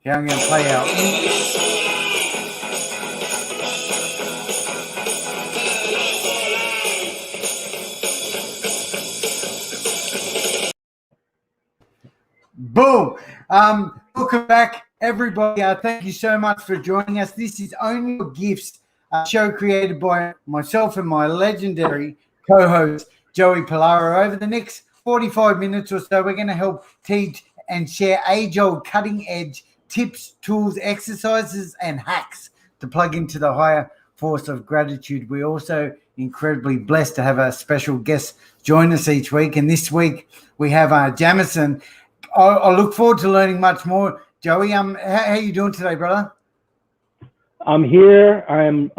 Okay, I'm going to play out. Boom. Welcome back, everybody. Thank you so much for joining us. This is Only Your Gifts, a show created by myself and my legendary co-host, Joey Pollaro. Over the next 45 minutes or so, we're going to help teach and share age-old cutting-edge tips, tools, exercises, and hacks to plug into the higher force of gratitude. We're also incredibly blessed to have a special guest join us each week. And this week, we have Jamison. I look forward to learning much more. Joey, how you doing today, brother? I'm here. I'm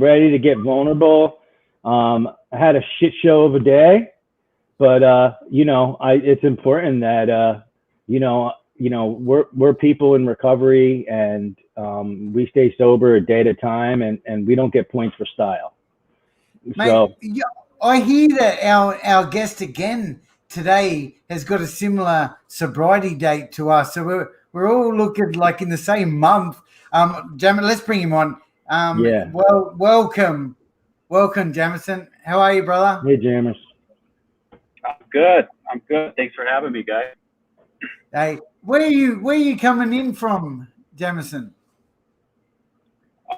ready to get vulnerable. I had a shit show of a day, but it's important that we're people in recovery, and we stay sober a day at a time, and we don't get points for style. Mate, so I hear that our guest again today has got a similar sobriety date to us, so we're all looking like in the same month. Jamison, let's bring him on. Yeah. Well, welcome, Jamison. How are you, brother? Hey, Jammers. I'm good. Thanks for having me, guys. Hey, where are you coming in from, Jamison?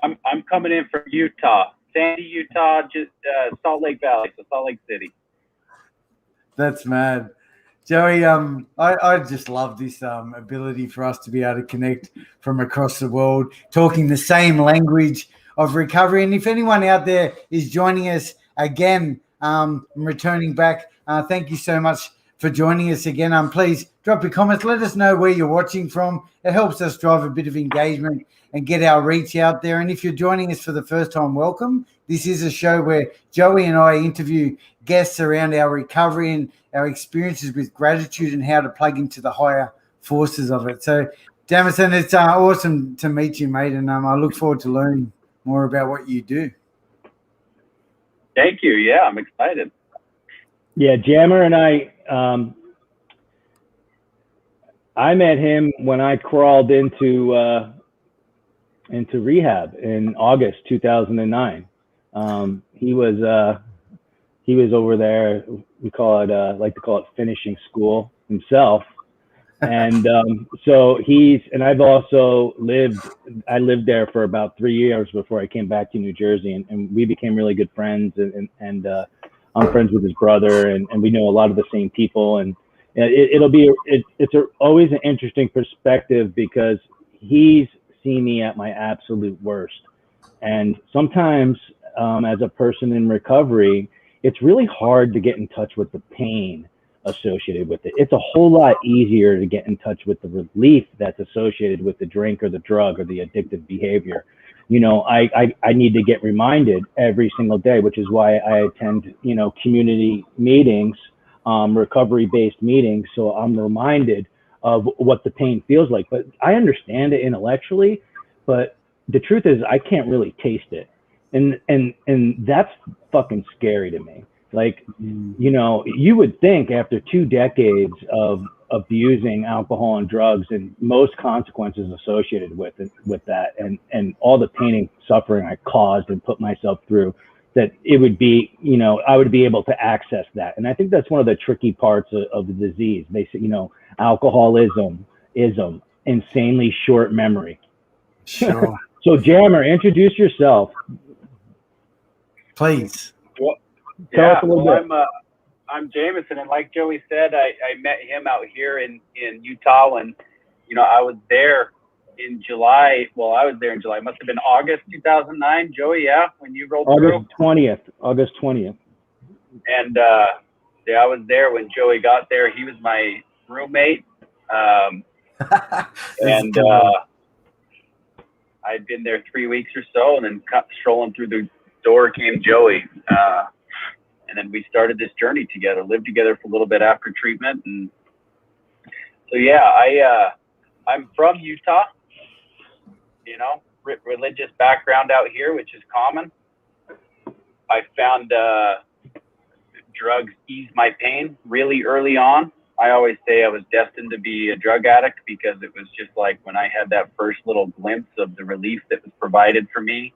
I'm coming in from Utah, Sandy, Utah, just Salt Lake Valley, so Salt Lake City. That's mad. Joey, I just love this ability for us to be able to connect from across the world, talking the same language of recovery. And if anyone out there is joining us again, returning back, thank you so much for joining us again. Please drop your comments. Let us know where you're watching from. It helps us drive a bit of engagement and get our reach out there. And if you're joining us for the first time, welcome. This is a show where Joey and I interview guests around our recovery and our experiences with gratitude and how to plug into the higher forces of it. So, Jamison, it's awesome to meet you, mate, and I look forward to learning more about what you do. Thank you. Yeah, I'm excited. Yeah, Jammer and I met him when I crawled into rehab in August 2009. He was over there. We call it like to call it finishing school himself, and so I've also I lived there for about 3 years before I came back to New Jersey, and we became really good friends, and I'm friends with his brother, and we know a lot of the same people, and it's always an interesting perspective because he's seen me at my absolute worst, and sometimes as a person in recovery, it's really hard to get in touch with the pain associated with it. It's a whole lot easier to get in touch with the relief that's associated with the drink or the drug or the addictive behavior. I need to get reminded every single day, which is why I attend, community meetings, recovery-based meetings. So I'm reminded of what the pain feels like, but I understand it intellectually, but the truth is I can't really taste it. And that's fucking scary to me. Like, you would think after 2 decades of abusing alcohol and drugs and most consequences associated with that and all the pain and suffering I caused and put myself through, that it would be, I would be able to access that. And I think that's one of the tricky parts of the disease. They say, alcoholism, insanely short memory. Sure. So Jammer, introduce yourself. Please. Well, Tell us a little bit. I'm Jamison, and like Joey said, I met him out here in Utah when, I was there in July. Well, I was there in July. It must have been August 2009, Joey, yeah, when you rolled through? August 20th. And, I was there when Joey got there. He was my roommate. And I'd been there 3 weeks or so, and then strolling through the door came Joey. And then we started this journey together, lived together for a little bit after treatment. And so, yeah, I'm from Utah, religious background out here, which is common. I found drugs ease my pain really early on. I always say I was destined to be a drug addict, because it was just like when I had that first little glimpse of the relief that was provided for me,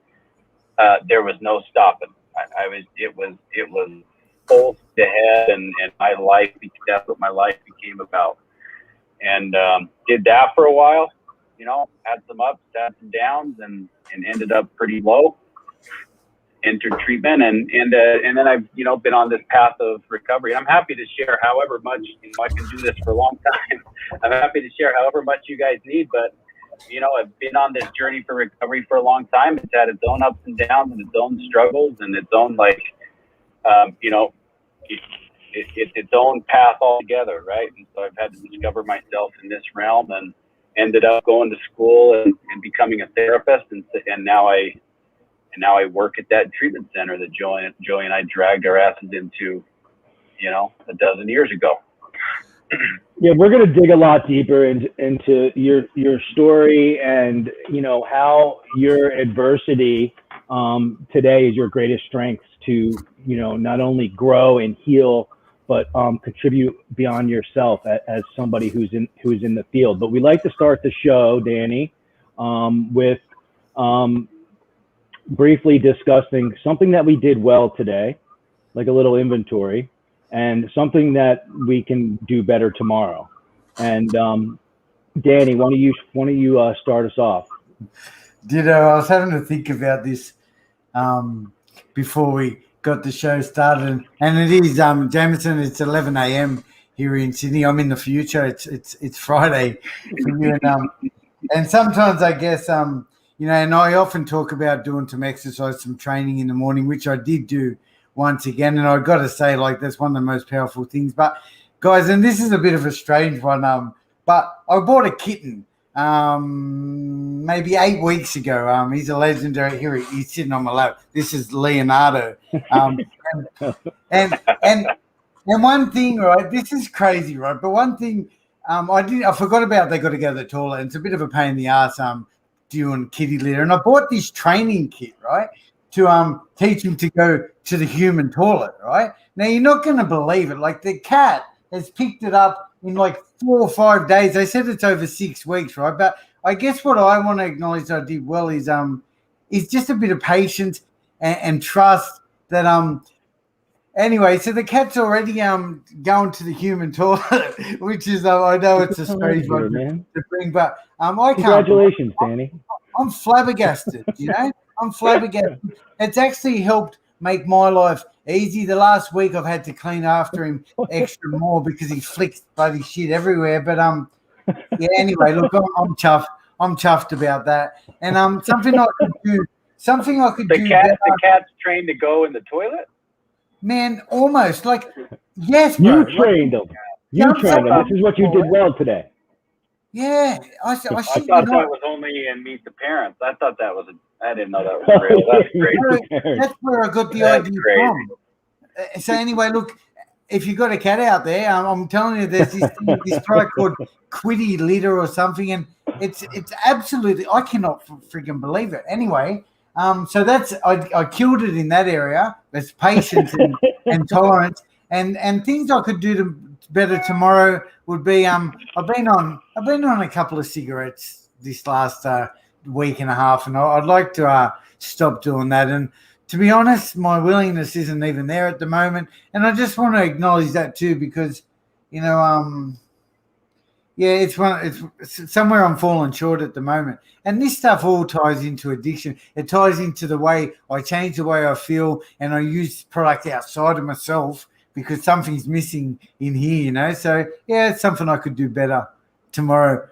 there was no stopping. It was full ahead, and my life, that's what my life became about. And did that for a while, had some ups, had some downs, and ended up pretty low. Entered treatment, and then I've been on this path of recovery. I'm happy to share however much. I can do this for a long time. I'm happy to share however much you guys need, but I've been on this journey for recovery for a long time. It's had its own ups and downs, and its own struggles, and its own it's its own path altogether, right? And so I've had to discover myself in this realm, and ended up going to school and becoming a therapist, and now I work at that treatment center that Joey and I dragged our asses into, a dozen years ago. Yeah, we're going to dig a lot deeper into your story, and how your adversity today is your greatest strength to not only grow and heal, but contribute beyond yourself as somebody who's in the field. But we like to start the show, Danny, with briefly discussing something that we did well today, like a little inventory, and something that we can do better tomorrow. And Danny, why don't you start us off? I was having to think about this before we got the show started, and it is Jameson. It's 11 a.m. here in Sydney. I'm in the future. It's Friday for you, and sometimes I guess and I often talk about doing some exercise, some training in the morning, which I did do once again, and I've got to say, that's one of the most powerful things. But guys, and this is a bit of a strange one, but I bought a kitten maybe 8 weeks ago. He's a legendary here. He's sitting on my lap. This is Leonardo. And one thing, right? This is crazy, right? But one thing I forgot about. They got to go to the toilet. And it's a bit of a pain in the ass doing kitty litter. And I bought this training kit, right, to teach him to go to the human toilet, right? Now you're not going to believe it. Like, the cat has picked it up in like 4 or 5 days. They said it's over 6 weeks, right? But I guess what I want to acknowledge I did well is just a bit of patience and trust that anyway, so the cat's already going to the human toilet, which is I know it's a strange one to bring, but I can't. Congratulations, Danny. I'm flabbergasted, I'm flabbergasted. It's actually helped make my life easy. The last week I've had to clean after him extra more because he flicks bloody shit everywhere. But yeah. Anyway, look, I'm chuffed. I'm chuffed about that. And something I could do. The cat's trained to go in the toilet. Man, almost like yes, bro. You trained him. You trained him. This is what you did well today. Yeah, I thought that was only in Meet the Parents. I didn't know that was real. That's great. That's where I got the idea from. So anyway, look, if you got a cat out there, I'm telling you, there's this product called Quiddy Litter or something, and it's absolutely, I cannot freaking believe it. Anyway, so that's I killed it in that area. There's patience and tolerance, and things I could do better tomorrow would be I've been on a couple of cigarettes this last week and a half, and I'd like to stop doing that. And to be honest, my willingness isn't even there at the moment, and I just want to acknowledge that too, because it's somewhere I'm falling short at the moment. And this stuff all ties into addiction. It ties into the way I change the way I feel, and I use product outside of myself because something's missing in here, So yeah, it's something I could do better tomorrow.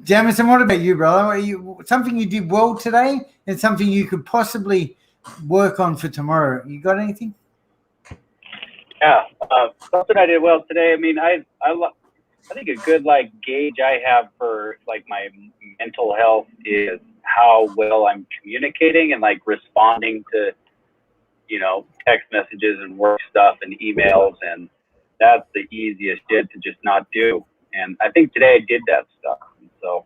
Jamison, what about you, brother? Something you did well today and something you could possibly work on for tomorrow? You got anything? Yeah, something I did well today. I mean, I think a good gauge I have for my mental health is how well I'm communicating and responding to text messages and work stuff and emails, and that's the easiest shit to just not do. And I think today I did that stuff. And so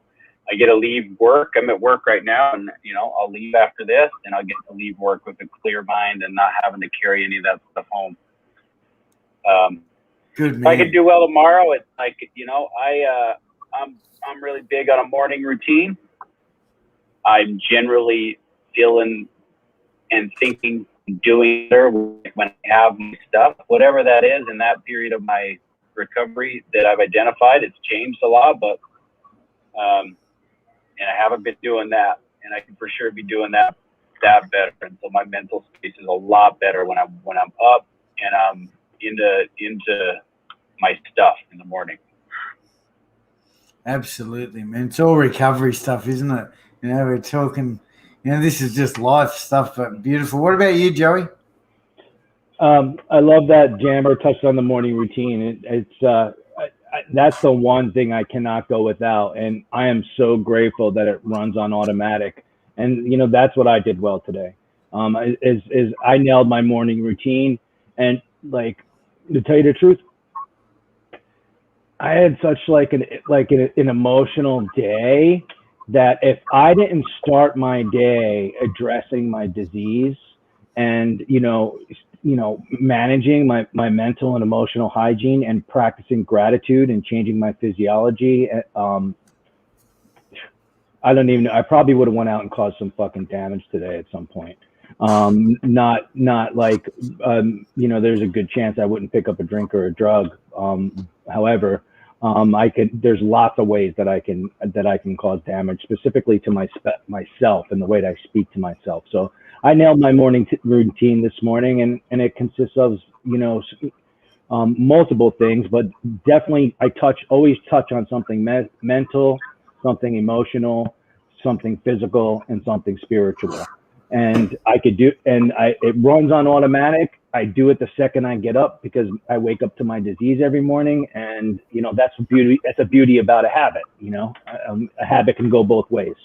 I get to leave work. I'm at work right now, and I'll leave after this, and I'll get to leave work with a clear mind and not having to carry any of that stuff home. Good If I man. could do well tomorrow, it's like, I'm really big on a morning routine. I'm generally feeling and thinking, doing better when I have my stuff, whatever that is in that period of my recovery that I've identified. It's changed a lot, but and I haven't been doing that, and I can for sure be doing that better. And so my mental space is a lot better when I'm up and I'm into my stuff in the morning. Absolutely, man. It's all recovery stuff, isn't it? We're talking, this is just life stuff, but beautiful. What about you, Joey? I love that Jammer touched on the morning routine. That's the one thing I cannot go without, and I am so grateful that it runs on automatic. And that's what I did well today. Is I nailed my morning routine, and like to tell you the truth, I had such an emotional day that if I didn't start my day addressing my disease and managing my mental and emotional hygiene and practicing gratitude and changing my physiology, I don't even know. I probably would have went out and caused some fucking damage today at some point. Not like, there's a good chance I wouldn't pick up a drink or a drug. However, there's lots of ways that I can cause damage, specifically to myself and the way that I speak to myself. So I nailed my morning routine this morning, and it consists of, multiple things, but definitely I always touch on something mental, something emotional, something physical, and something spiritual. And it runs on automatic. I do it the second I get up because I wake up to my disease every morning. And, that's the beauty about a habit. A habit can go both ways.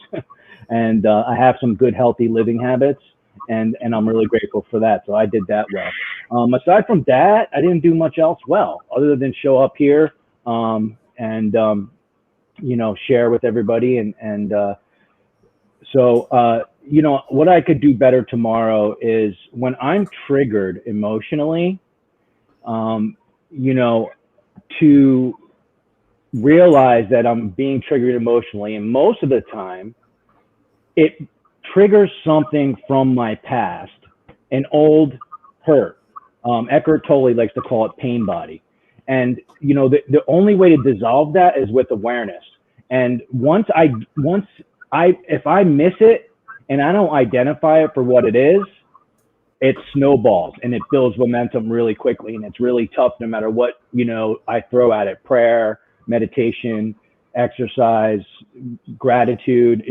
And I have some good, healthy living habits, and I'm really grateful for that. So I did that well. Aside from that, I didn't do much else well other than show up here and share with everybody. So what I could do better tomorrow is when I'm triggered emotionally, to realize that I'm being triggered emotionally. And most of the time, it triggers something from my past, an old hurt. Eckhart Tolle likes to call it pain body. And, the only way to dissolve that is with awareness. And if I miss it and I don't identify it for what it is, it snowballs and it builds momentum really quickly. And it's really tough no matter what, I throw at it: prayer, meditation, exercise, gratitude.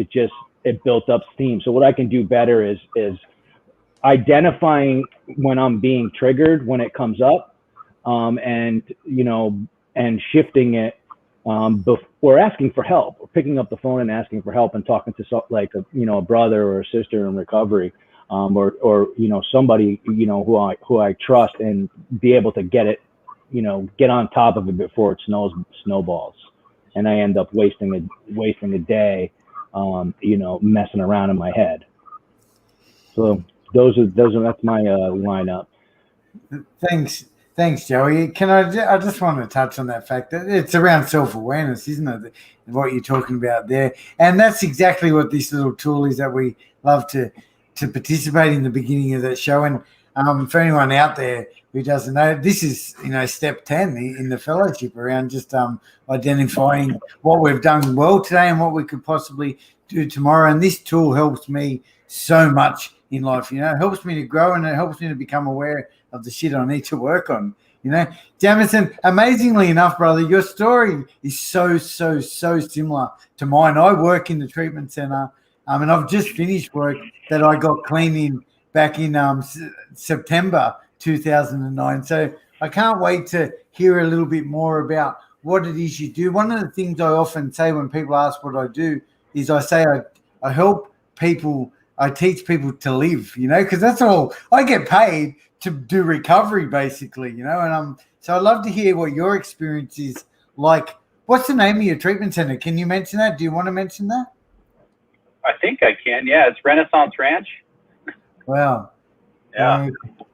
It built up steam. So what I can do better is identifying when I'm being triggered, when it comes up, and shifting it, or asking for help, or picking up the phone and asking for help and talking to a brother or a sister in recovery, or somebody, who I trust, and be able to get on top of it before it snowballs. And I end up wasting a day, messing around in my head. So that's my lineup. Thanks, Joey. I just want to touch on that fact that it's around self-awareness, isn't it? What you're talking about there. And that's exactly what this little tool is that we love to participate in the beginning of the show. And for anyone out there who doesn't know, this is, step 10 in the fellowship around just identifying what we've done well today and what we could possibly do tomorrow. And this tool helps me so much in life. It helps me to grow, and it helps me to become aware of the shit I need to work on. Jamison, amazingly enough, brother, your story is so similar to mine. I work in the treatment center, and I've just finished work that I got clean in back in September 2009. So I can't wait to hear a little bit more about what it is you do. One of the things I often say when people ask what I do is I say I help people. I teach people to live, because that's all I get paid to do, recovery, basically, and so I'd love to hear what your experience is like. What's the name of your treatment center? Can you mention that? Do you want to mention that? I think I can. Yeah, it's Renaissance Ranch. Wow. Yeah.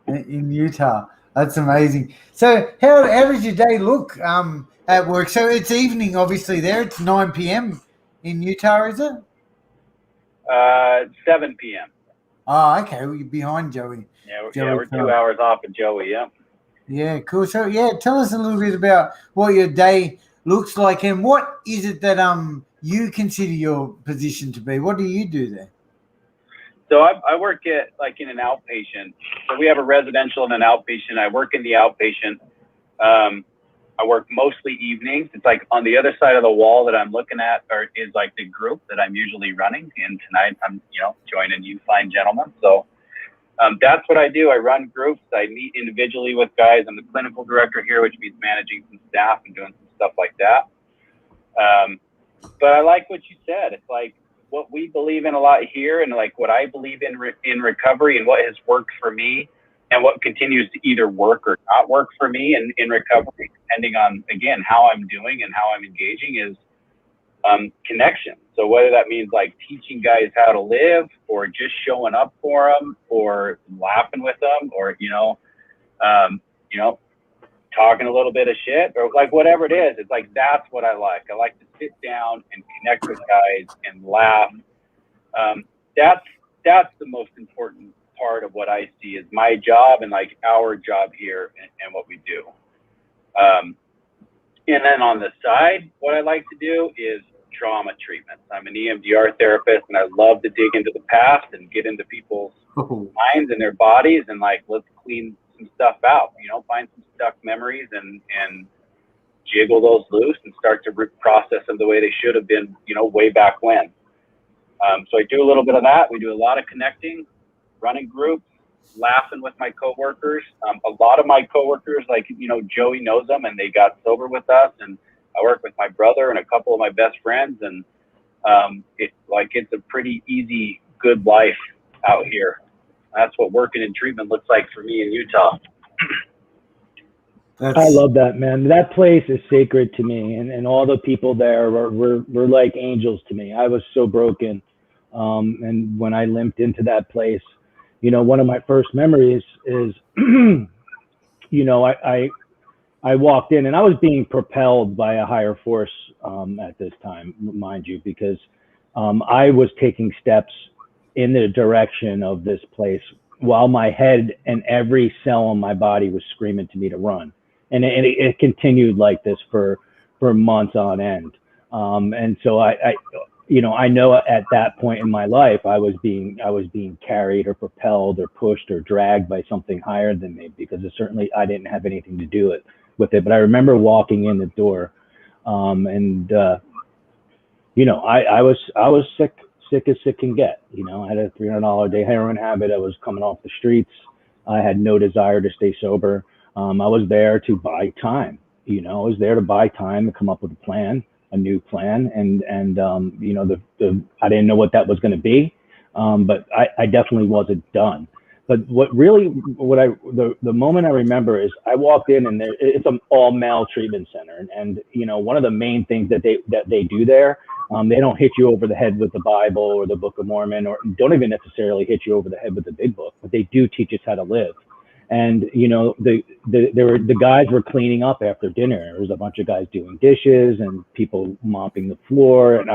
In Utah. That's amazing. So how does your day look at work? So it's evening, obviously. There, it's 9 p.m. in Utah, is it? 7 p.m. Oh, okay. Well, you're behind Joey. Yeah, we're 2 hours off of Joey. Yeah. Yeah, cool. So yeah, tell us a little bit about what your day looks like and what is it that you consider your position to be? What do you do there? So I work at in an outpatient. So we have a residential and an outpatient. I work in the outpatient. I work mostly evenings. It's like on the other side of the wall that I'm looking at is like the group that I'm usually running. And tonight I'm, joining you fine gentlemen. So that's what I do. I run groups. I meet individually with guys. I'm the clinical director here, which means managing some staff and doing some stuff like that. But I like what you said. It's like what we believe in a lot here, and like what I believe in recovery, and what has worked for me, and what continues to either work or not work for me in recovery, depending on, again, how I'm doing and how I'm engaging, is connection. So whether that means like teaching guys how to live, or just showing up for them, or laughing with them, or talking a little bit of shit, or like whatever it is, it's like that's what I like. I like to sit down and connect with guys and laugh. That's the most important part of what I see is my job and like our job here and what we do. And then on the side, what I like to do is trauma treatments. I'm an EMDR therapist, and I love to dig into the past and get into people's minds and their bodies, and like, let's clean some stuff out, find some stuck memories and jiggle those loose and start to process them the way they should have been, way back when. So I do a little bit of that. We do a lot of connecting, running groups, laughing with my coworkers. A lot of my coworkers, Joey knows them, and they got sober with us, and I work with my brother and a couple of my best friends, and it's a pretty easy, good life out here. That's what working in treatment looks like for me in Utah. I love that, man. That place is sacred to me, and all the people there were like angels to me. I was so broken, and when I limped into that place, one of my first memories is, I walked in, and I was being propelled by a higher force at this time, mind you, because I was taking steps in the direction of this place while my head and every cell in my body was screaming to me to run. And it continued like this for months on end. And so I know at that point in my life, I was being carried or propelled or pushed or dragged by something higher than me, because I didn't have anything to do with it. But I remember walking in the door, I was sick as sick can get. I had a $300 a day heroin habit. I was coming off the streets. I had no desire to stay sober. I was there to buy time. I was there to buy time to come up with a new plan, and I didn't know what that was going to be, but I definitely wasn't done. But the moment I remember is I walked in, and it's an all male treatment center, and one of the main things that they do there, they don't hit you over the head with the Bible or the Book of Mormon, or don't even necessarily hit you over the head with the big book, but they do teach us how to live. And the guys were cleaning up after dinner. There was a bunch of guys doing dishes and people mopping the floor, and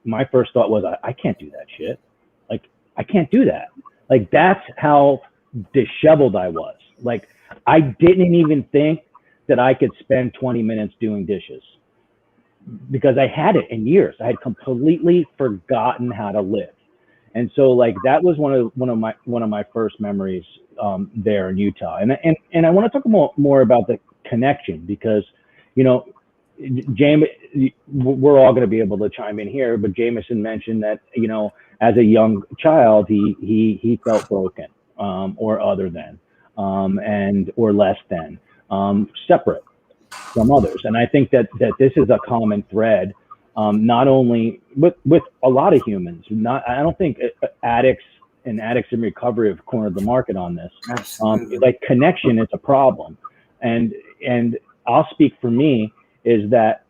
my first thought was, I can't do that shit. Like, I can't do that. Like, that's how disheveled I was. Like, I didn't even think that I could spend 20 minutes doing dishes, because I had it in years. I had completely forgotten how to live. And so, like, that was one of my first memories there in Utah. And I want to talk more about the connection, because, James, we're all going to be able to chime in here, but Jameson mentioned that, as a young child, he felt broken, or other than, or less than, separate from others. And I think that this is a common thread, not only with a lot of humans. I don't think addicts in recovery have cornered the market on this. Like, connection is a problem, and I'll speak for me, is that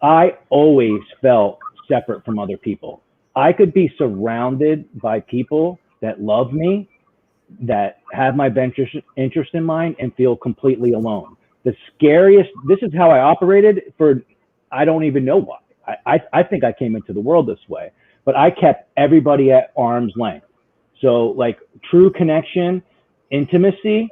I always felt separate from other people. I could be surrounded by people that love me, have my best interest in mind and feel completely alone. The scariest, this is how I operated for, I don't even know why. I think I came into the world this way, but I kept everybody at arm's length. So like true connection, intimacy,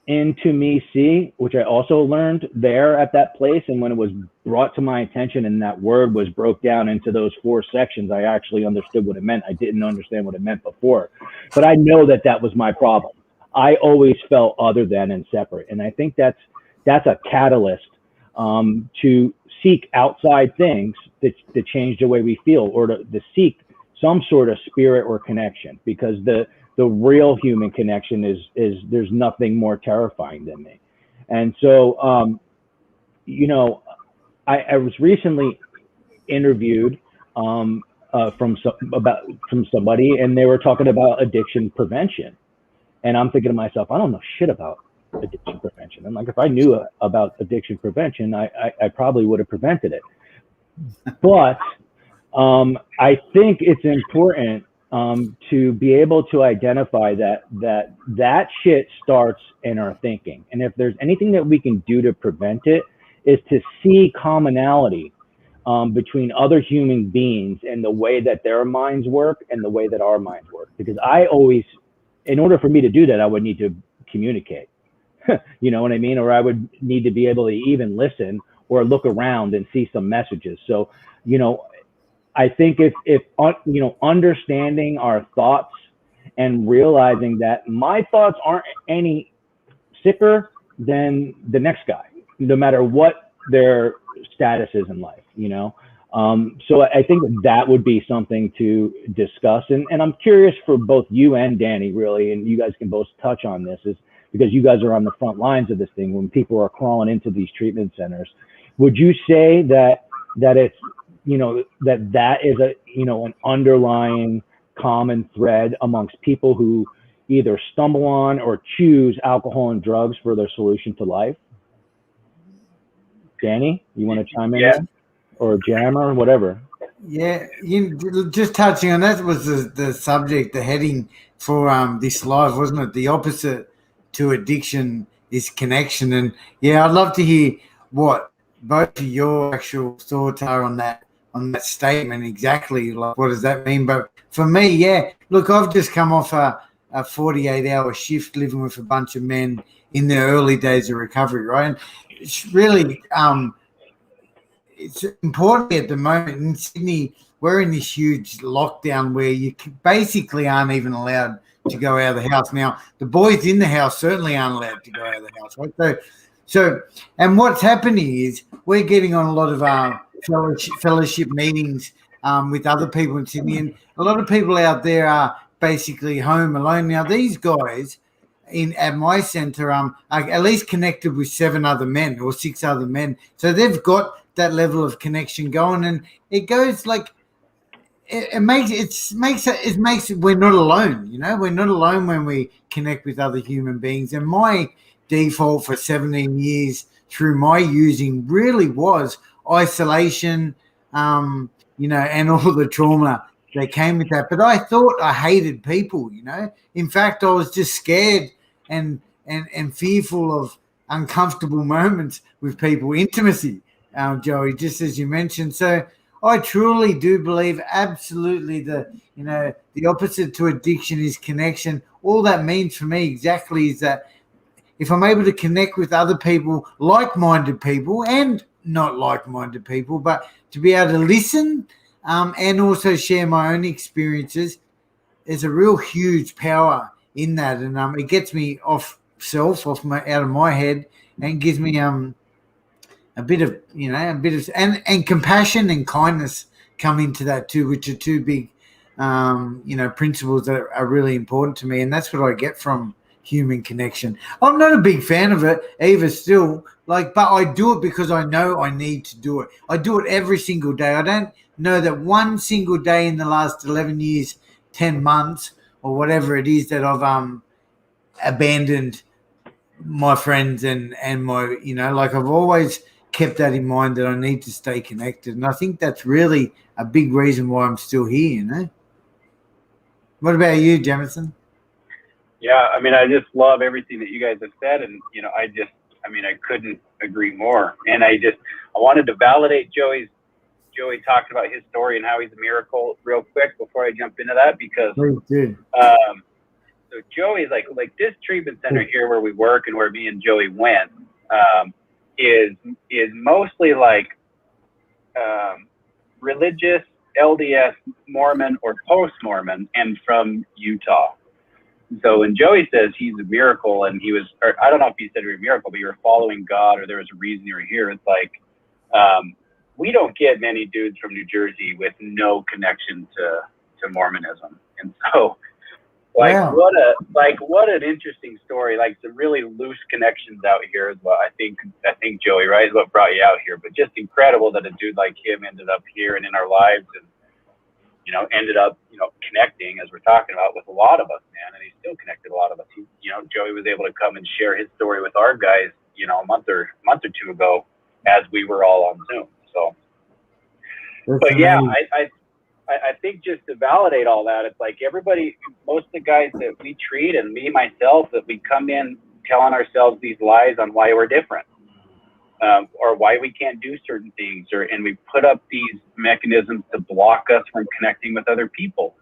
intimacy, which I also learned there at that place. And when it was brought to my attention and that word was broke down into those 4 sections, I actually understood what it meant. I didn't understand what it meant before, but I know that was my problem. I always felt other than and separate. And I think that's a catalyst to seek outside things to change the way we feel, or to seek some sort of spirit or connection, because the real human connection is there's nothing more terrifying than me. And so, you know, I was recently interviewed from somebody, and they were talking about addiction prevention. And I'm thinking to myself, I don't know shit about addiction prevention. And like, if I knew about addiction prevention, I probably would have prevented it. But I think it's important to be able to identify that shit starts in our thinking. And if there's anything that we can do to prevent it, is to see commonality between other human beings and the way that their minds work and the way that our minds work. Because I always, in order for me to do that, I would need to communicate. You know what I mean? Or I would need to be able to even listen or look around and see some messages. So, you know, I think if you know, understanding our thoughts and realizing that my thoughts aren't any sicker than the next guy, no matter what their status is in life, you know? So I think that would be something to discuss. And I'm curious for both you and Danny, really, and you guys can both touch on this, is because you guys are on the front lines of this thing when people are crawling into these treatment centers. Would you say that it's, you know, that is a, you know, an underlying common thread amongst people who either stumble on or choose alcohol and drugs for their solution to life? Danny, you want to chime in? Yeah. Or Jam or whatever? Yeah, just touching on that was the subject, the heading for this live, wasn't it? The opposite to addiction is connection. And yeah, I'd love to hear what both of your actual thoughts are on that statement, exactly. Like, what does that mean? But for me, yeah, look, I've just come off a 48-hour shift living with a bunch of men in the early days of recovery, right? And it's really it's important at the moment in Sydney. We're in this huge lockdown where you basically aren't even allowed to go out of the house. Now, the boys in the house certainly aren't allowed to go out of the house, right? So, and what's happening is we're getting on a lot of fellowship meetings with other people in Sydney, and a lot of people out there are basically home alone. Now, these guys at my centre are at least connected with 7 other men or 6 other men, so they've got that level of connection going, and it goes like it makes it we're not alone. You know, we're not alone when we connect with other human beings. And my default for 17 years through my using really was isolation, you know, and all the trauma that came with that. But I thought I hated people, you know. In fact, I was just scared and fearful of uncomfortable moments with people, intimacy, Joey, just as you mentioned. So I truly do believe absolutely the opposite to addiction is connection. All that means for me exactly is that if I'm able to connect with other people, like-minded people and not like-minded people, but to be able to listen and also share my own experiences, there's a real huge power in that. And it gets me out of my head, and gives me a bit of and compassion and kindness come into that too, which are 2 big principles that are really important to me. And that's what I get from human connection. I'm not a big fan of it either still, but I do it because I know I need to do it. I do it every single day. I don't know that one single day in the last 11 years, 10 months or whatever it is that I've abandoned my friends and my, I've always kept that in mind, that I need to stay connected. And I think that's really a big reason why I'm still here, What about you, Jamison? Yeah, I mean, I just love everything that you guys have said, and I couldn't agree more. And I wanted to validate Joey talked about his story and how he's a miracle real quick before I jump into that, because so Joey's like this treatment center here where we work and where me and Joey went is mostly like religious LDS Mormon or post-Mormon and from Utah. So when Joey says he's a miracle and he was, or I don't know if he said he was a miracle, but you were following God or there was a reason you were here, it's like we don't get many dudes from New Jersey with no connection to Mormonism. And so what an interesting story. Like some really loose connections out here is what I think Joey, right, is what brought you out here. But just incredible that a dude like him ended up here and in our lives, and ended up connecting, as we're talking about, with a lot of us, man. And he still connected a lot of us. Joey was able to come and share his story with our guys, a month or two ago, as we were all on Zoom. So, but yeah, I think just to validate all that, it's like everybody, most of the guys that we treat, and me, myself, that we come in telling ourselves these lies on why we're different, or why we can't do certain things, and we put up these mechanisms to block us from connecting with other people.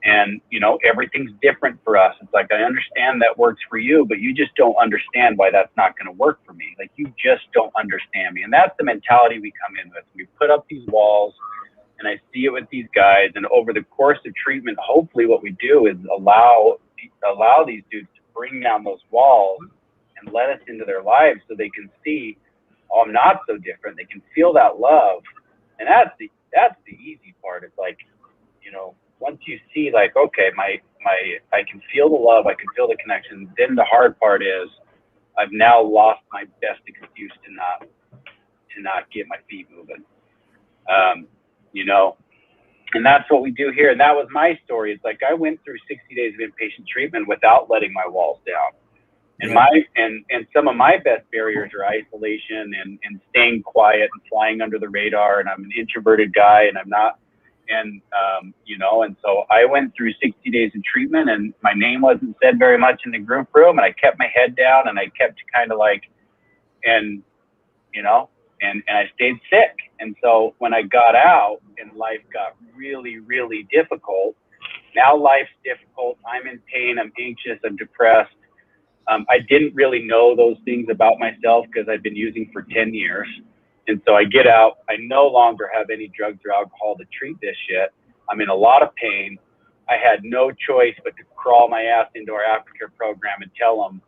And, everything's different for us. It's like, I understand that works for you, but you just don't understand why that's not going to work for me. Like, you just don't understand me. And that's the mentality we come in with. We put up these walls, and I see it with these guys. And over the course of treatment, hopefully what we do is allow these dudes to bring down those walls and let us into their lives so they can see, oh, I'm not so different. They can feel that love. And that's the easy part. It's like, once you see, like, okay, I can feel the love, I can feel the connection. Then the hard part is I've now lost my best excuse to not get my feet moving. And that's what we do here. And that was my story. It's like I went through 60 days of inpatient treatment without letting my walls down. And and some of my best barriers are isolation and staying quiet and flying under the radar. And I'm an introverted guy, and I'm not. And, and so I went through 60 days of treatment, and my name wasn't said very much in the group room, and I kept my head down, and I kept kind of like, and I stayed sick. And so when I got out and life got really, really difficult, now life's difficult. I'm in pain. I'm anxious. I'm depressed. I didn't really know those things about myself because I've been using for 10 years. And so I get out, I no longer have any drugs or alcohol to treat this shit. I'm in a lot of pain. I had no choice but to crawl my ass into our aftercare program and tell them,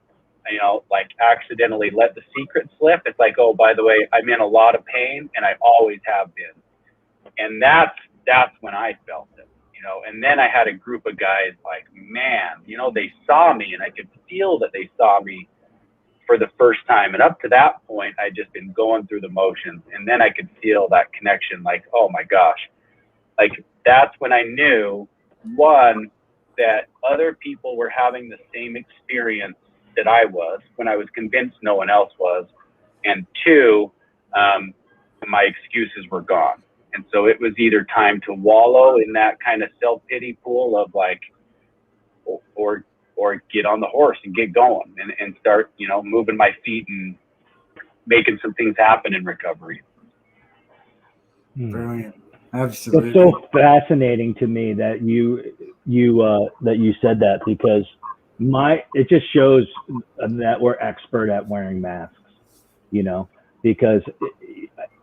like accidentally let the secret slip. It's like, oh, by the way, I'm in a lot of pain and I always have been. And that's when I felt it, and then I had a group of guys like, man, they saw me, and I could feel that they saw me for the first time. And up to that point, I'd just been going through the motions. And then I could feel that connection, like, oh my gosh. Like, that's when I knew, one, that other people were having the same experience that I was when I was convinced no one else was. And two, my excuses were gone. And so it was either time to wallow in that kind of self-pity pool of like, or get on the horse and get going and start, moving my feet and making some things happen in recovery. Brilliant. Absolutely. It's so fascinating to me that you said that, because it just shows that we're expert at wearing masks, because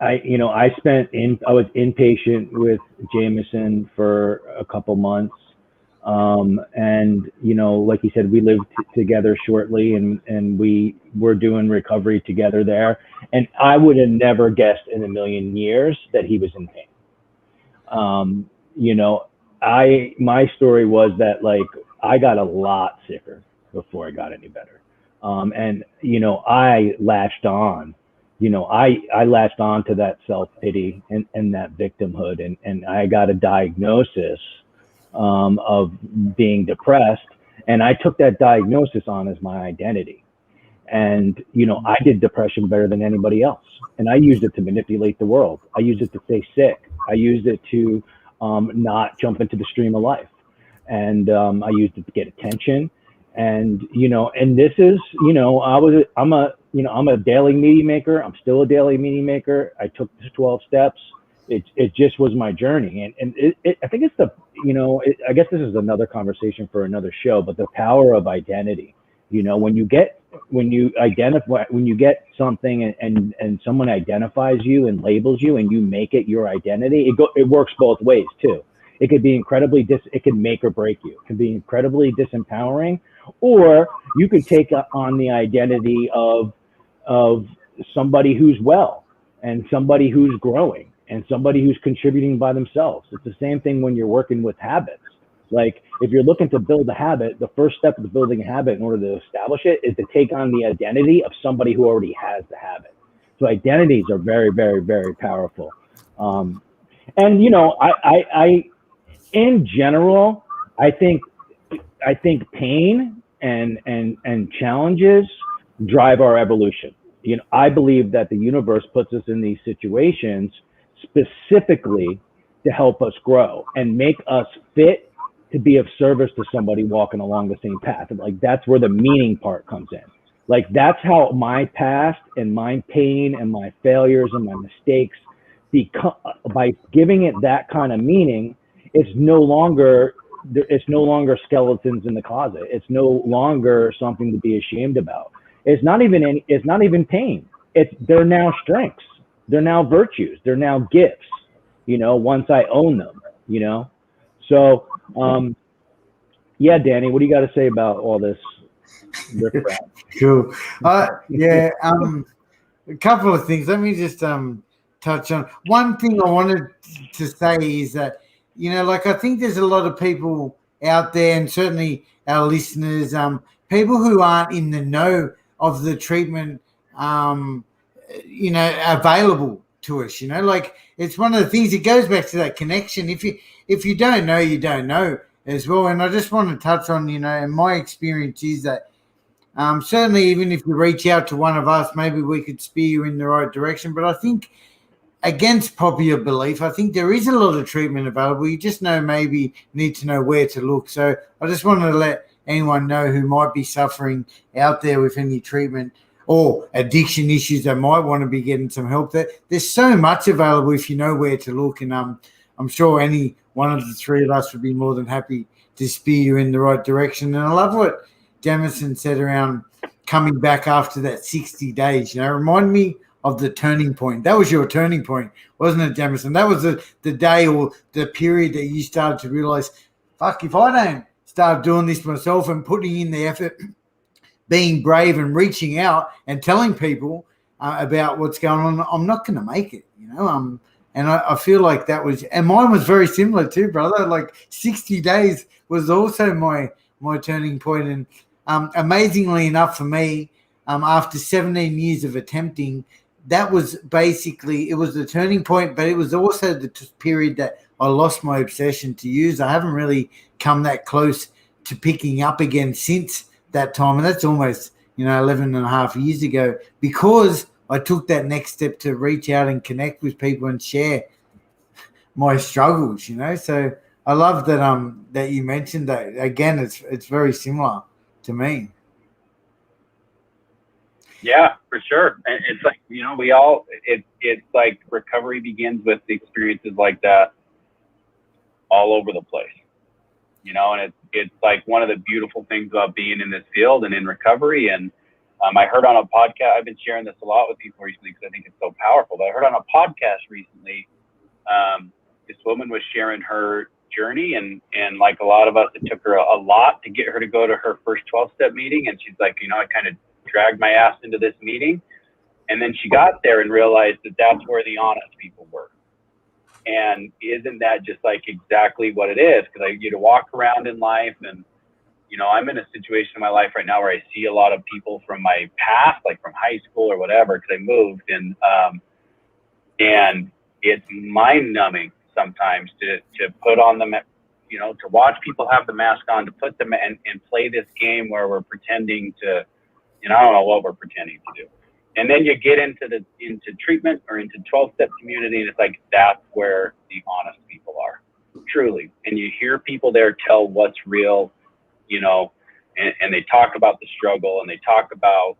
I was inpatient with Jameson for a couple months. And like you said, we lived together shortly, and we were doing recovery together there. And I would have never guessed in a million years that he was in pain. My story was that, like, I got a lot sicker before I got any better. I latched on, I latched on to that self-pity and that victimhood. And I got a diagnosis of being depressed, and I took that diagnosis on as my identity. And I did depression better than anybody else, and I used it to manipulate the world. I used it to stay sick. I used it to not jump into the stream of life, and I used it to get attention. And, and this is, I'm a daily media maker. I'm still a daily media maker. I took the 12 steps. It just was my journey. And I think it's I guess this is another conversation for another show, but the power of identity, when you get something and someone identifies you and labels you and you make it your identity, it works both ways too. It could be it can make or break you. It can be incredibly disempowering, or you can take on the identity of somebody who's well, and somebody who's growing, and somebody who's contributing by themselves. It's the same thing when you're working with habits. Like, if you're looking to build a habit, the first step of building a habit in order to establish it is to take on the identity of somebody who already has the habit. So identities are very, very, very powerful. And I in general, I think pain and challenges drive our evolution. I believe that the universe puts us in these situations specifically to help us grow and make us fit to be of service to somebody walking along the same path. And like, that's where the meaning part comes in. Like, that's how my past and my pain and my failures and my mistakes become, by giving it that kind of meaning, it's no longer skeletons in the closet. It's no longer something to be ashamed about. It's not even pain. They're now strengths. They're now virtues. They're now gifts, once I own them, So, yeah, Danny, what do you got to say about all this? Cool. Yeah. A couple of things. Let me just touch on one thing I wanted to say is that, I think there's a lot of people out there, and certainly our listeners, people who aren't in the know of the treatment, available to us. It's one of the things. It goes back to that connection. If you don't know, you don't know as well. And I just want to touch on, and my experience is that certainly even if you reach out to one of us, maybe we could steer you in the right direction. But I think, against popular belief, I think there is a lot of treatment available. You just maybe need to know where to look. So I just wanted to let anyone know who might be suffering out there with any treatment or addiction issues that might want to be getting some help. There's so much available if you know where to look. And I'm sure any one of the three of us would be more than happy to steer you in the right direction. And I love what Jamison said around coming back after that 60 days. Remind me of the turning point. That was your turning point, wasn't it, Jamison? That was the day or the period that you started to realize, fuck, if I don't start doing this myself and putting in the effort, being brave and reaching out and telling people about what's going on, I'm not going to make it, And I feel like that was, and mine was very similar too, brother. Like 60 days was also my turning point. And amazingly enough for me, after 17 years of attempting, that was basically, it was the turning point, but it was also the period that I lost my obsession to use. I haven't really come that close to picking up again since that time. And that's almost, 11 and a half years ago, because I took that next step to reach out and connect with people and share my struggles, So I love that you mentioned that. Again, it's very similar to me. Yeah, for sure. And it's like, we all, it's like recovery begins with experiences like that all over the place, and it's like one of the beautiful things about being in this field and in recovery. And I heard on a podcast, I've been sharing this a lot with people recently because I think it's so powerful, but I heard on a podcast recently, this woman was sharing her journey, and like a lot of us, it took her a lot to get her to go to her first 12-step meeting. And she's like, I kind of dragged my ass into this meeting. And then she got there and realized that that's where the honest people were. And isn't that just like exactly what it is? Because I get to walk around in life, and, I'm in a situation in my life right now where I see a lot of people from my past, like from high school or whatever, because I moved. And it's mind numbing sometimes to put on them, to watch people have the mask on, to put them and play this game where we're pretending to, I don't know what we're pretending to do. And then you get into treatment or into 12-step community, and it's like, that's where the honest people are, truly. And you hear people there tell what's real, and they talk about the struggle, and they talk about,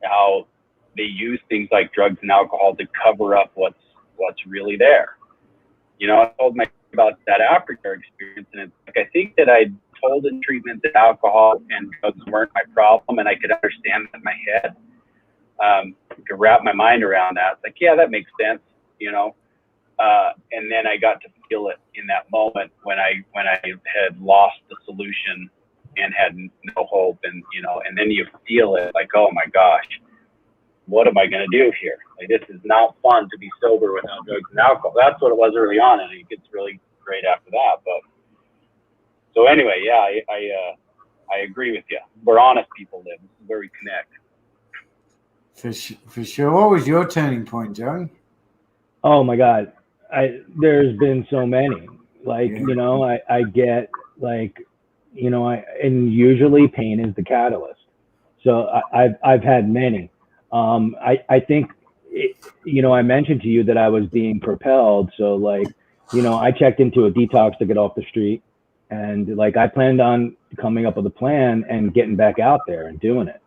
how they use things like drugs and alcohol to cover up what's really there. I told my about that aftercare experience, and it's like, I think that I told in treatment that alcohol and drugs weren't my problem, and I could understand that in my head. To wrap my mind around that, like, yeah, that makes sense, and then I got to feel it in that moment when I had lost the solution and had no hope, and and then you feel it like, oh my gosh, what am I going to do here? Like, this is not fun to be sober without drugs and alcohol. That's what it was early on, and it gets really great after that. But so anyway, yeah, I agree with you. Where honest people live, this is where we connect. For sure. What was your turning point, Joey? Oh my God. There's been so many, like, I get like, and usually pain is the catalyst. So I've had many. I think, I mentioned to you that I was being propelled. So like, I checked into a detox to get off the street, and like, I planned on coming up with a plan and getting back out there and doing it.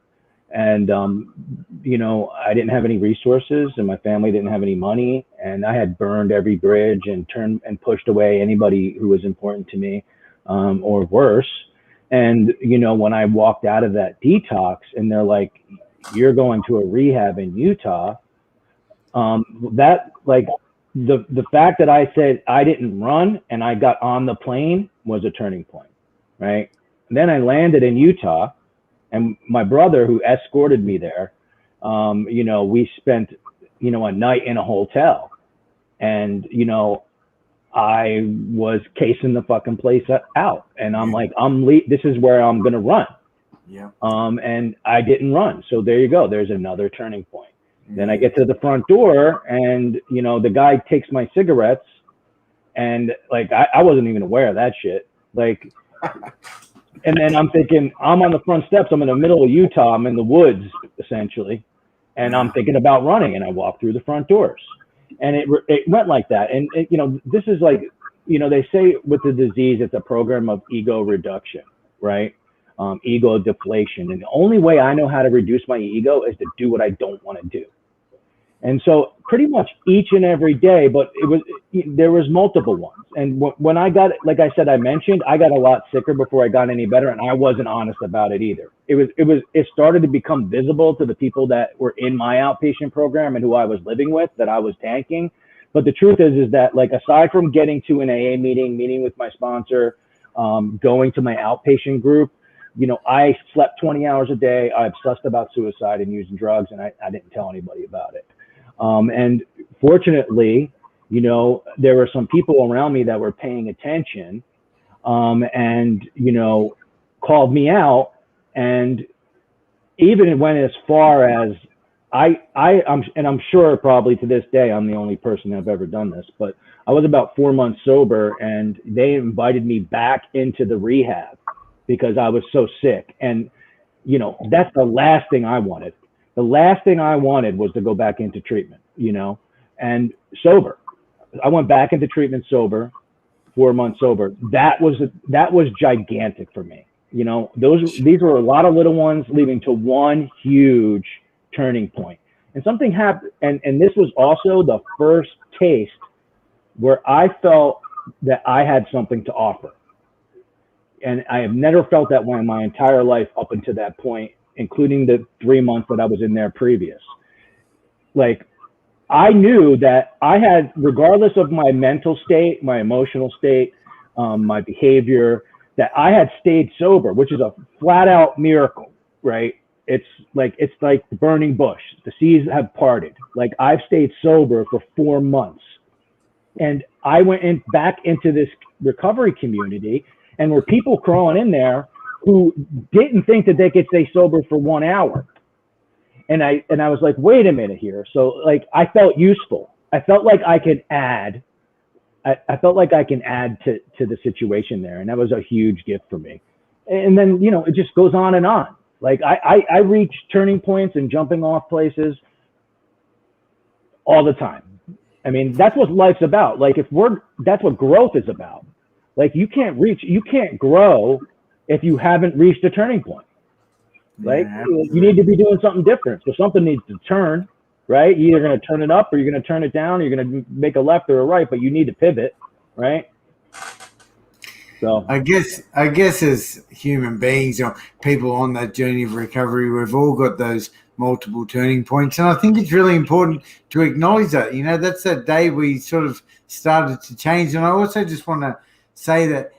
And, I didn't have any resources, and my family didn't have any money, and I had burned every bridge and turned and pushed away anybody who was important to me, or worse. And, when I walked out of that detox and they're like, you're going to a rehab in Utah, that, like, the fact that I said I didn't run and I got on the plane was a turning point, right? And then I landed in Utah. And my brother, who escorted me there, we spent, a night in a hotel, and, I was casing the fucking place out, and I'm like, this is where I'm going to run. Yeah. And I didn't run. So there you go. There's another turning point. Then I get to the front door, and, the guy takes my cigarettes, and like, I wasn't even aware of that shit. Like, and then I'm thinking, I'm on the front steps. I'm in the middle of Utah. I'm in the woods, essentially. And I'm thinking about running. And I walk through the front doors. And it went like that. And, this is like, they say with the disease, it's a program of ego reduction, right? Ego deflation. And the only way I know how to reduce my ego is to do what I don't want to do. And so pretty much each and every day, but there was multiple ones. And when I got, like I said, I mentioned, I got a lot sicker before I got any better, and I wasn't honest about it either. It started to become visible to the people that were in my outpatient program and who I was living with, that I was tanking. But the truth is that, like, aside from getting to an AA meeting with my sponsor, going to my outpatient group, I slept 20 hours a day. I obsessed about suicide and using drugs, and I didn't tell anybody about it. And fortunately, there were some people around me that were paying attention, and, called me out. And even it went as far as I'm sure probably to this day, I'm the only person that have ever done this, but I was about 4 months sober, and they invited me back into the rehab because I was so sick. And, that's the last thing I wanted. The last thing I wanted was to go back into treatment, and sober. I went back into treatment sober, 4 months sober. That was gigantic for me. These were a lot of little ones leading to one huge turning point. And something happened. And this was also the first taste where I felt that I had something to offer. And I have never felt that way in my entire life up until that point, including the 3 months that I was in there previous. Like, I knew that I had, regardless of my mental state, my emotional state, my behavior, that I had stayed sober, which is a flat out miracle, right? It's like the burning bush. The seas have parted. Like, I've stayed sober for 4 months. And I went back into this recovery community, and there were people crawling in there who didn't think that they could stay sober for 1 hour. And I was like, wait a minute here. So, like, I felt useful. I felt like I could add. I felt like I can add to the situation there. And that was a huge gift for me. And then, it just goes on and on. Like, I reach turning points and jumping off places all the time. I mean, that's what life's about. Like, that's what growth is about. Like, you can't grow if you haven't reached a turning point. Right? Yeah, You need to be doing something different. So something needs to turn, right? You're either going to turn it up or you're going to turn it down, or you're going to make a left or a right, but you need to pivot, right? So I guess as human beings or people on that journey of recovery, we've all got those multiple turning points. And I think it's really important to acknowledge that. You know, that's that day we sort of started to change. And I also just want to say that,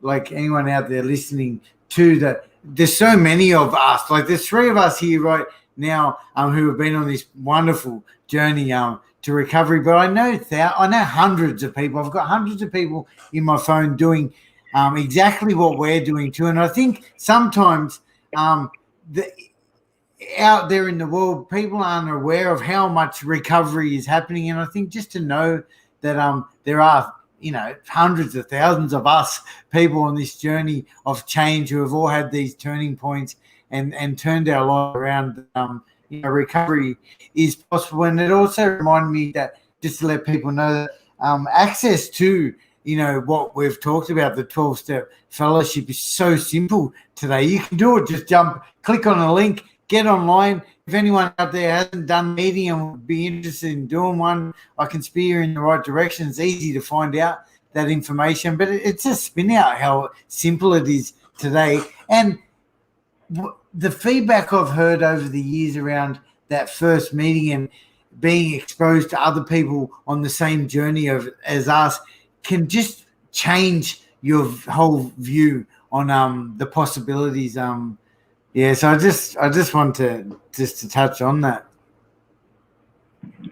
like anyone out there listening too, that there's so many of us, like there's three of us here right now who have been on this wonderful journey to recovery. But I know hundreds of people. I've got hundreds of people in my phone doing exactly what we're doing too. And I think sometimes out there in the world, people aren't aware of how much recovery is happening. And I think just to know that there are, hundreds of thousands of us people on this journey of change who have all had these turning points and turned our life around. Recovery is possible. And it also reminded me that just to let people know that access to, what we've talked about, the 12-step fellowship is so simple today. You can do it. Just click on a link, get online. If anyone out there hasn't done a meeting and would be interested in doing one, I can steer you in the right direction. It's easy to find out that information, but it's a spin out how simple it is today. And the feedback I've heard over the years around that first meeting and being exposed to other people on the same journey as us can just change your whole view on the possibilities. So I just want to touch on that.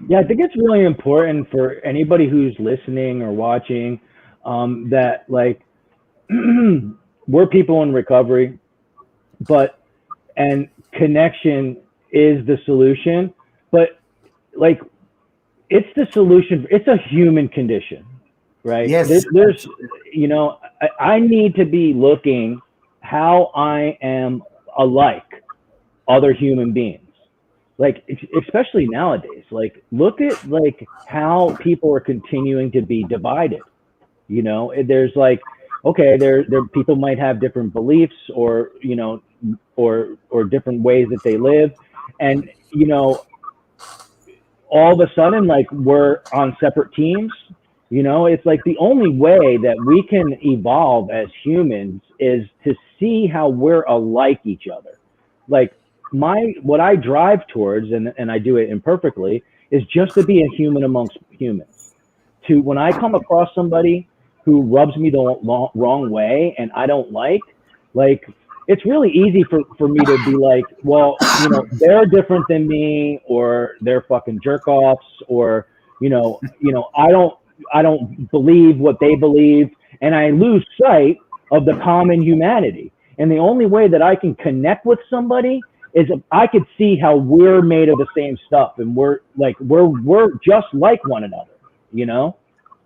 yeah, I think it's really important for anybody who's listening or watching that like we're people in recovery, and connection is the solution, but like it's the solution. It's a human condition, right? Yes. There's I need to be looking how I am alike other human beings. Like, especially nowadays, like look at like how people are continuing to be divided. There's like, okay, there people might have different beliefs or or different ways that they live, and all of a sudden like we're on separate teams. It's like the only way that we can evolve as humans is to see how we're alike each other. Like what I drive towards, and I do it imperfectly, is just to be a human amongst humans. To when I come across somebody who rubs me the wrong way and I don't like it's really easy for me to be like, well, they're different than me, or they're fucking jerk offs, or I don't believe what they believe, and I lose sight of the common humanity. And the only way that I can connect with somebody is if I could see how we're made of the same stuff, and we're just like one another,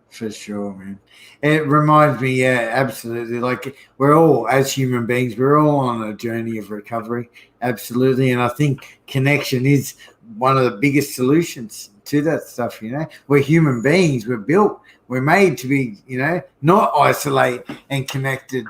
For sure, man. It reminds me, yeah, absolutely. Like we're all, as human beings, we're all on a journey of recovery. Absolutely. And I think connection is one of the biggest solutions to that stuff, We're human beings. We're built. We're made to be, not isolate and connected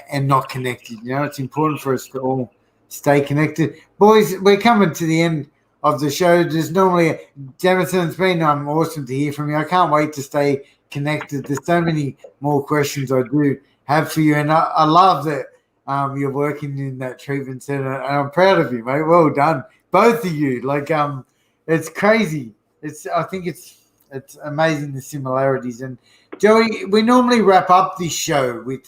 and not connected. It's important for us to all stay connected. Boys, we're coming to the end of the show. There's normally Jamison, it's been awesome to hear from you. I can't wait to stay connected. There's so many more questions I do have for you, and I love that you're working in that treatment center, and I'm proud of you, mate. Well done, both of you. Like it's crazy. I think it's amazing, the similarities. And Joey, we normally wrap up this show with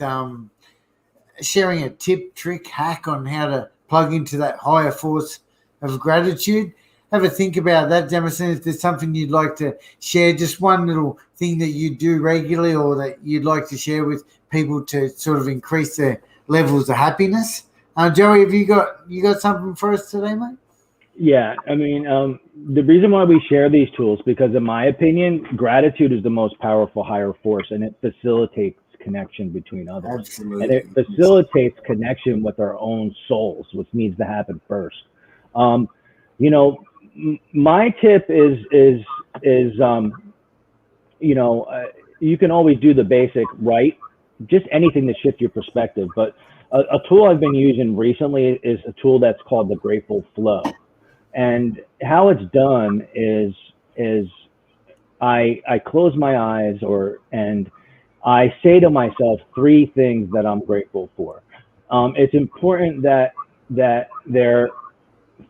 sharing a tip, trick, hack on how to plug into that higher force of gratitude. Have a think about that, Jamison. If there's something you'd like to share, just one little thing that you do regularly or that you'd like to share with people to sort of increase their levels of happiness. Joey, have you got something for us today, mate? Yeah, I mean, the reason why we share these tools, because in my opinion, gratitude is the most powerful higher force, and it facilitates connection between others. Absolutely. And it facilitates connection with our own souls, which needs to happen first. My tip is you can always do the basic right, just anything to shift your perspective. But a tool I've been using recently is a tool that's called the Grateful Flow. And how it's done is I close my eyes and I say to myself 3 things that I'm grateful for. It's important that they're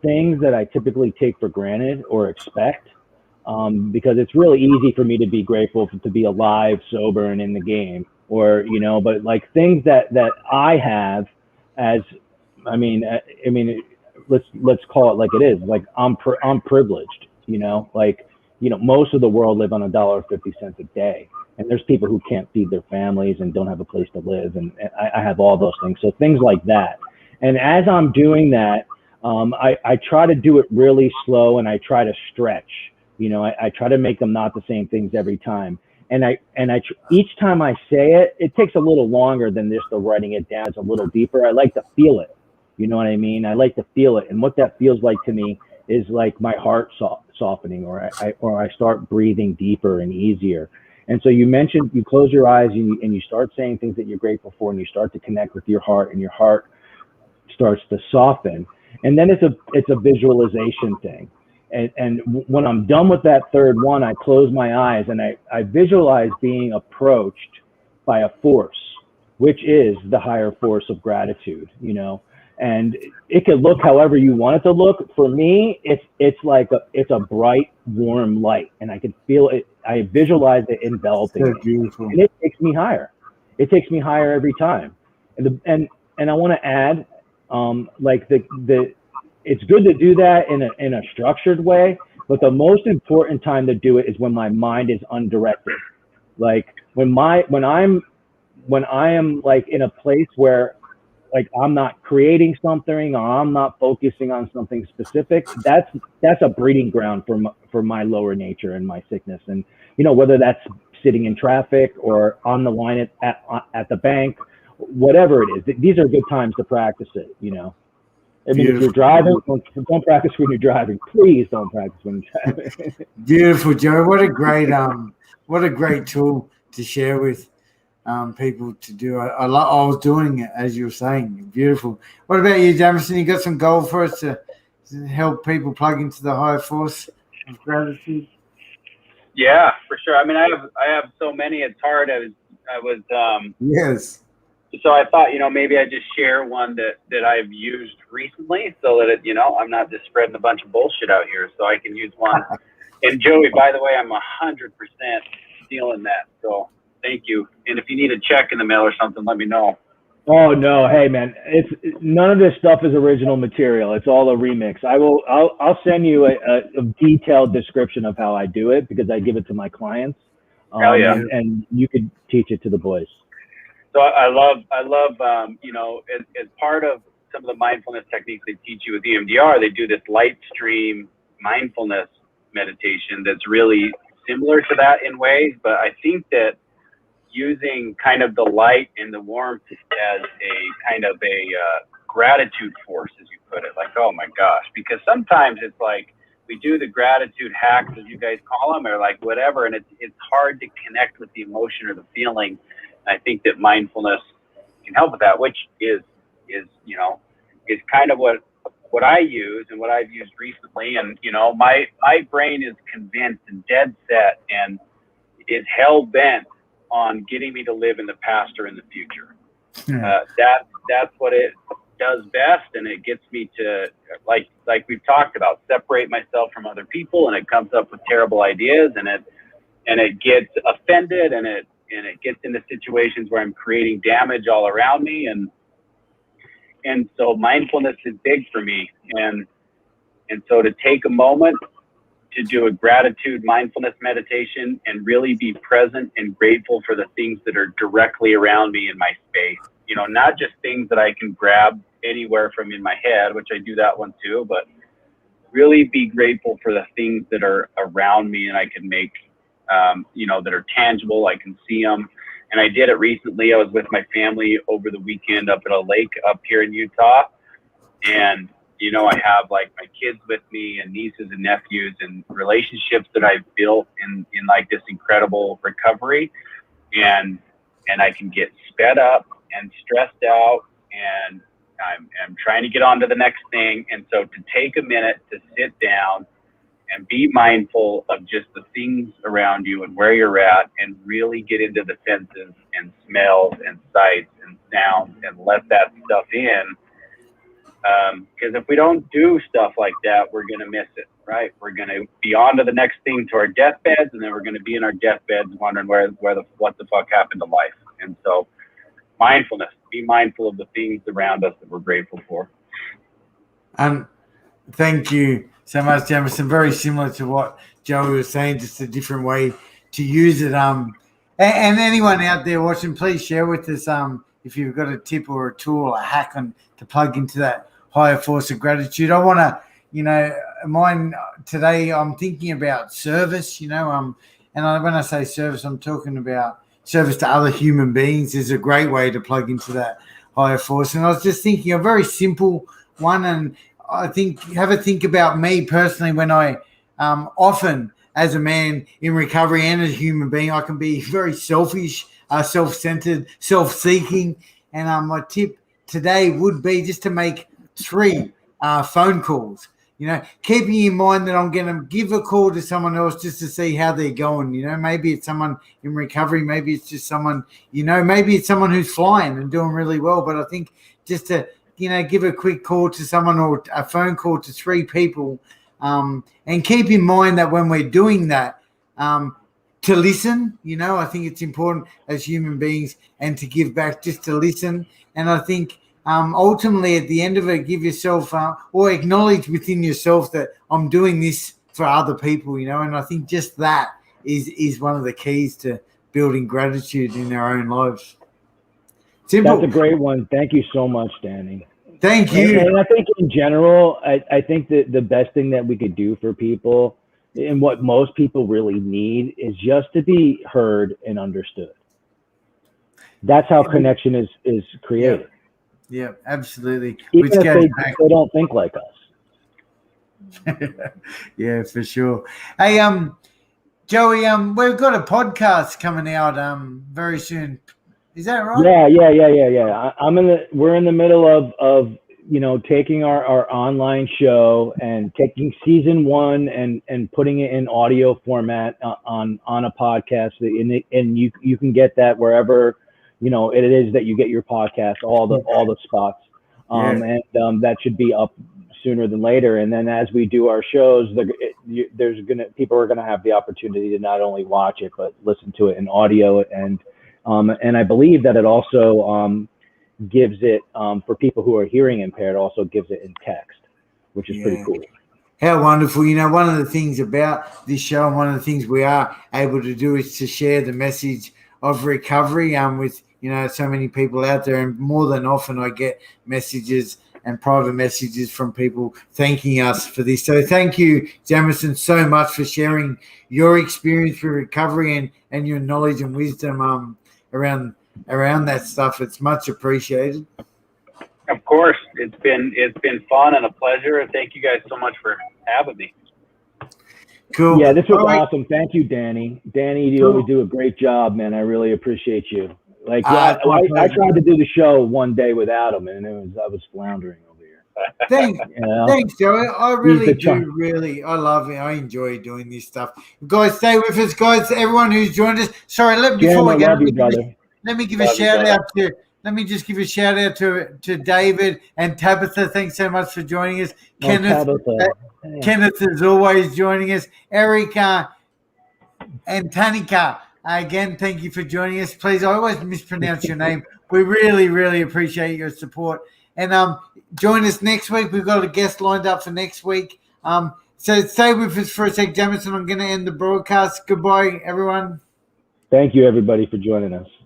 things that I typically take for granted or expect, because it's really easy for me to be grateful to be alive, sober, and in the game, or but like things that I have as, let's call it like it is. Like I'm privileged, most of the world live on $1.50 a day. And there's people who can't feed their families and don't have a place to live. And I have all those things. So things like that. And as I'm doing that, I try to do it really slow, and I try to stretch. I try to make them not the same things every time. And each time I say it, it takes a little longer than just the writing it down. It's a little deeper. I like to feel it. You know what I mean? I like to feel it. And what that feels like to me is like my heart softening, or I start breathing deeper and easier. And so you mentioned you close your eyes and you start saying things that you're grateful for, and you start to connect with your heart, and your heart starts to soften. And then it's a visualization thing. And when I'm done with that third one, I close my eyes and I visualize being approached by a force, which is the higher force of gratitude, and it could look however you want it to look. For me, it's like it's a bright, warm light, and I can feel it. I visualize it enveloping me, and it takes me higher. It takes me higher every time. And I want to add, like it's good to do that in a structured way, but the most important time to do it is when my mind is undirected. Like when I am like in a place where like I'm not creating something, or I'm not focusing on something specific, that's a breeding ground for my lower nature and my sickness. And whether that's sitting in traffic or on the line at the bank, whatever it is, these are good times to practice it. If you're driving, don't practice when you're driving. Please don't practice when you're driving. Beautiful, Joe. What a great tool to share with people to do. I was doing it as you were saying. Beautiful. What about you, Jamison? You got some gold for us to help people plug into the higher force of gratitude? Yeah, for sure. I mean, I have so many. It's hard. I was yes. So I thought, maybe I just share one that I've used recently, so that I'm not just spreading a bunch of bullshit out here. So I can use one. And Joey, by the way, I'm 100% stealing that. So thank you. And if you need a check in the mail or something, let me know. Oh no, hey man, none of this stuff is original material. It's all a remix. I'll send you a detailed description of how I do it, because I give it to my clients. Hell yeah. And you could teach it to the boys. So I love, as part of some of the mindfulness techniques they teach you with EMDR, they do this light stream mindfulness meditation that's really similar to that in ways. But I think that using kind of the light and the warmth as a kind of a gratitude force, as you put it, like, oh my gosh, because sometimes it's like we do the gratitude hacks, as you guys call them, or like whatever, and it's hard to connect with the emotion or the feeling. I think that mindfulness can help with that, which is kind of what I use and what I've used recently. And, my brain is convinced and dead set and is hell bent on getting me to live in the past or in the future. That's what it does best. And it gets me to, like we've talked about, separate myself from other people, and it comes up with terrible ideas, and it gets offended, and it gets into situations where I'm creating damage all around me. And so mindfulness is big for me. And so to take a moment to do a gratitude mindfulness meditation and really be present and grateful for the things that are directly around me in my space, not just things that I can grab anywhere from in my head, which I do that one too, but really be grateful for the things that are around me and I can make, that are tangible. I can see them. And I did it recently. I was with my family over the weekend up at a lake up here in Utah. And, I have like my kids with me and nieces and nephews and relationships that I've built in like this incredible recovery. And and I can get sped up and stressed out, and I'm trying to get on to the next thing. And so to take a minute to sit down and be mindful of just the things around you and where you're at, and really get into the senses and smells and sights and sounds and let that stuff in. Because if we don't do stuff like that, we're going to miss it, right? We're going to be on to the next thing, to our deathbeds, and then we're going to be in our deathbeds wondering what the fuck happened to life. And so mindfulness, be mindful of the things around us that we're grateful for. Thank you so much, Jamison. Very similar to what Joey was saying, just a different way to use it. And anyone out there watching, please share with us if you've got a tip or a tool, a hack to plug into that higher force of gratitude. I want to, mine today, I'm thinking about service, and when I say service, I'm talking about service to other human beings is a great way to plug into that higher force. And I was just thinking a very simple one, and I think have a think about me personally when I often, as a man in recovery and as a human being, I can be very selfish, self-centered, self-seeking. And my tip today would be just to make 3 phone calls. Keeping in mind that I'm going to give a call to someone else just to see how they're going. Maybe it's someone in recovery, maybe it's just someone, maybe it's someone who's flying and doing really well. But I think just to give a quick call to someone or a phone call to 3 people, and keep in mind that when we're doing that, to listen, I think it's important as human beings, and to give back, just to listen. And I think ultimately at the end of it, give yourself or acknowledge within yourself that I'm doing this for other people, and I think just that is one of the keys to building gratitude in our own lives. Simple. That's a great one. Thank you so much, Danny. Thank you. And I think in general, I think that the best thing that we could do for people, and what most people really need, is just to be heard and understood. That's how connection is created. Yeah, absolutely. Even if they don't think like us. Yeah, for sure. Hey, Joey, we've got a podcast coming out very soon. Is that right? Yeah. We're in the middle of taking our online show and taking season 1 and putting it in audio format on a podcast, and you can get that wherever it is that you get your podcast, all the spots, and that should be up sooner than later. And then as we do our shows, people are gonna have the opportunity to not only watch it but listen to it in audio, and I believe that it also gives it, for people who are hearing impaired, also gives it in text, which is pretty cool. How wonderful. One of the things about this show, and one of the things we are able to do, is to share the message of recovery with so many people out there. And more than often I get messages and private messages from people thanking us for this. So thank you, Jamison, so much for sharing your experience with recovery and your knowledge and wisdom around that stuff. It's much appreciated. Of course, it's been fun and a pleasure. Thank you guys so much for having me. Cool. Yeah, this was awesome. Thank you, Danny. Danny, you always do a great job, man. I really appreciate you. I tried to do the show one day without him, and I was floundering over here. Thanks, Joey. I really I love it. I enjoy doing this stuff. Guys, stay with us, guys. Everyone who's joined us. Sorry, before we go, let me give a shout out to. Let me just give a shout out to David and Tabitha. Thanks so much for joining us. Kenneth is always joining us. Erica and Tanika, again, thank you for joining us. Please, I always mispronounce your name. We really, really appreciate your support. And join us next week. We've got a guest lined up for next week. So stay with us for a sec, Jamison. I'm going to end the broadcast. Goodbye, everyone. Thank you, everybody, for joining us.